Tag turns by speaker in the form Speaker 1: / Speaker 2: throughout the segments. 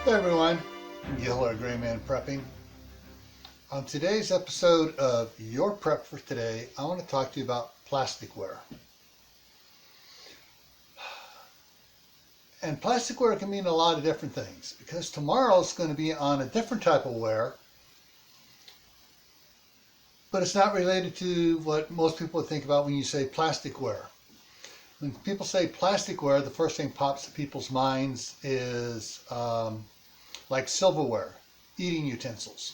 Speaker 1: Hey everyone, Gil or Grayman Prepping. On today's episode of Your Prep for Today, I want to talk to you about plasticware. And plasticware can mean a lot of different things because tomorrow's going to be on a different type of ware, but it's not related to what most people think about when you say plasticware. When people say plasticware, the first thing pops to people's minds is like silverware, eating utensils,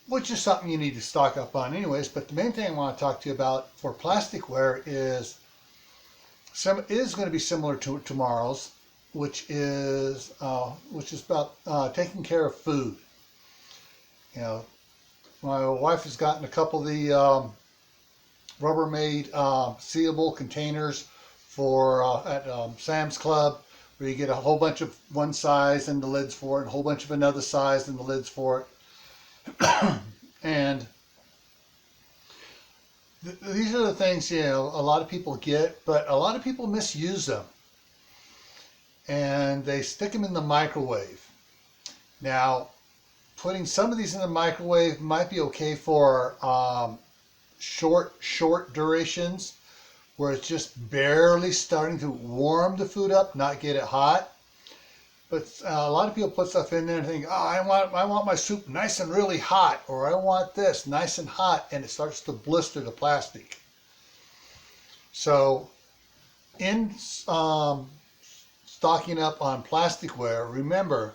Speaker 1: which is something you need to stock up on anyways. But the main thing I want to talk to you about for plasticware is going to be similar to tomorrow's, which is about taking care of food. You know, my wife has gotten a couple of the Rubbermaid sealable containers for at Sam's Club, where you get a whole bunch of one size and the lids for it, and a whole bunch of another size and the lids for it. And these are the things, you know, a lot of people get, but a lot of people misuse them. And they stick them in the microwave. Now, putting some of these in the microwave might be okay for short durations, where it's just barely starting to warm the food up, not get it hot. But a lot of people put stuff in there and think, oh, I want my soup nice and really hot, or I want this nice and hot, and it starts to blister the plastic. So in stocking up on plasticware, remember,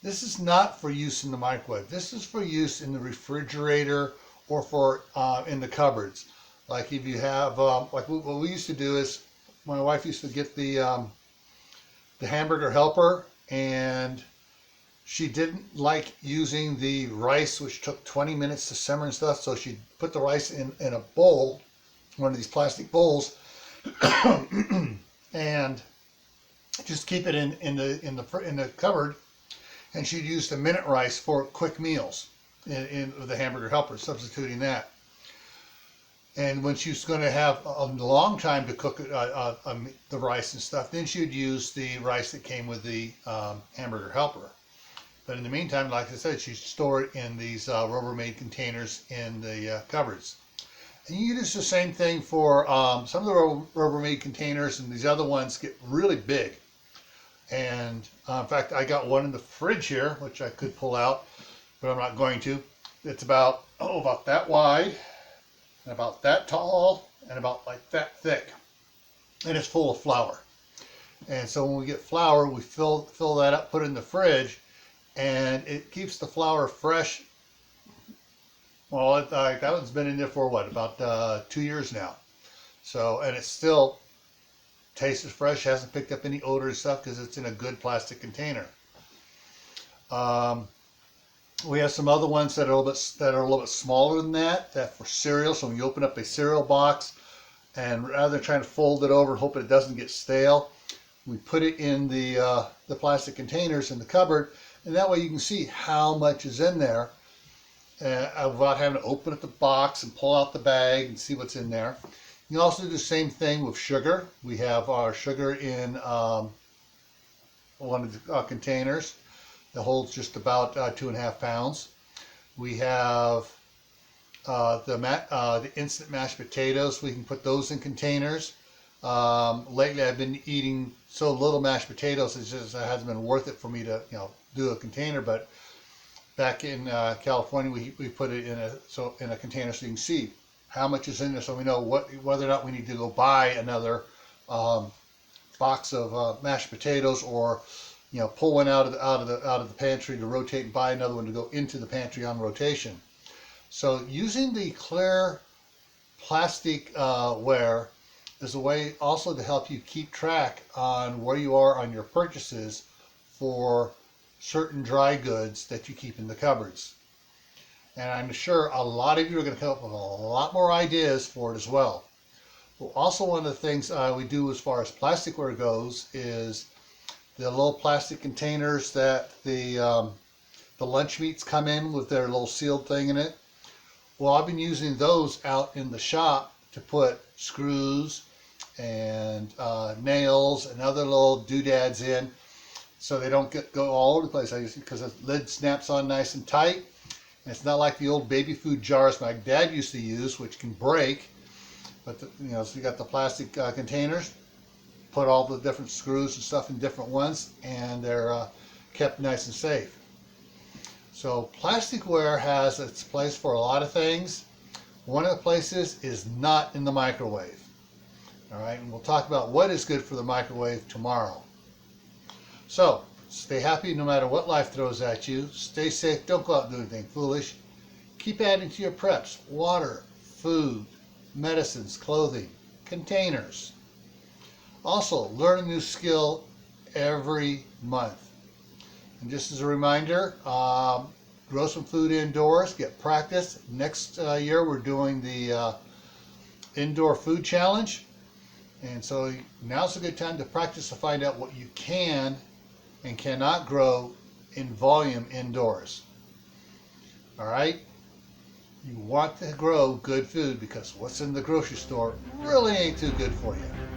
Speaker 1: this is not for use in the microwave. This is for use in the refrigerator or for in the cupboards. Like if you have, like what we used to do is, my wife used to get the hamburger helper, and she didn't like using the rice, which took 20 minutes to simmer and stuff. So she put the rice in a bowl, one of these plastic bowls, and just keep it in the cupboard. And she'd use the minute rice for quick meals in the hamburger helper, substituting that. And when she was going to have a long time to cook the rice and stuff, then she would use the rice that came with the hamburger helper. But in the meantime, like I said, she'd store it in these Rubbermaid containers in the cupboards. And you use the same thing for some of the Rubbermaid containers, and these other ones get really big. And in fact, I got one in the fridge here, which I could pull out, but I'm not going to. It's about that wide, and about that tall, and about like that thick, and it's full of flour. And so when we get flour, we fill that up, put it in the fridge, and it keeps the flour fresh. Well, that one's been in there for what, about 2 years now. So, and it still tastes as fresh, hasn't picked up any odor and stuff because it's in a good plastic container. We have some other ones that are a little bit smaller than that for cereal. So when you open up a cereal box, and rather than trying to fold it over and hope it doesn't get stale, we put it in the plastic containers in the cupboard, and that way you can see how much is in there without having to open up the box and pull out the bag and see what's in there. You can also do the same thing with sugar. We have our sugar in one of the containers that holds just about 2.5 pounds. We have the instant mashed potatoes. We can put those in containers. Lately, I've been eating so little mashed potatoes, it hasn't been worth it for me to do a container. But back in California, we put it in a container so you can see how much is in there, so we know whether or not we need to go buy another box of mashed potatoes, or pull one out of the pantry to rotate and buy another one to go into the pantry on rotation. So using the clear plastic ware is a way also to help you keep track on where you are on your purchases for certain dry goods that you keep in the cupboards. And I'm sure a lot of you are going to come up with a lot more ideas for it as well. Well, also, one of the things we do as far as plasticware goes is the little plastic containers that the lunch meats come in with their little sealed thing in it. Well, I've been using those out in the shop to put screws and nails and other little doodads in. so they don't go all over the place. Because the lid snaps on nice and tight. And it's not like the old baby food jars my dad used to use, which can break. But so you got the plastic containers. Put all the different screws and stuff in different ones, and they're kept nice and safe. So plasticware has its place for a lot of things. One of the places is not in the microwave. All right, and we'll talk about what is good for the microwave tomorrow. So stay happy no matter what life throws at you. Stay safe. Don't go out and do anything foolish. Keep adding to your preps: water, food, medicines, clothing, containers. Also, learn a new skill every month. And just as a reminder, grow some food indoors, get practice. Next year we're doing the indoor food challenge. And so now's a good time to practice to find out what you can and cannot grow in volume indoors. All right? You want to grow good food because what's in the grocery store really ain't too good for you.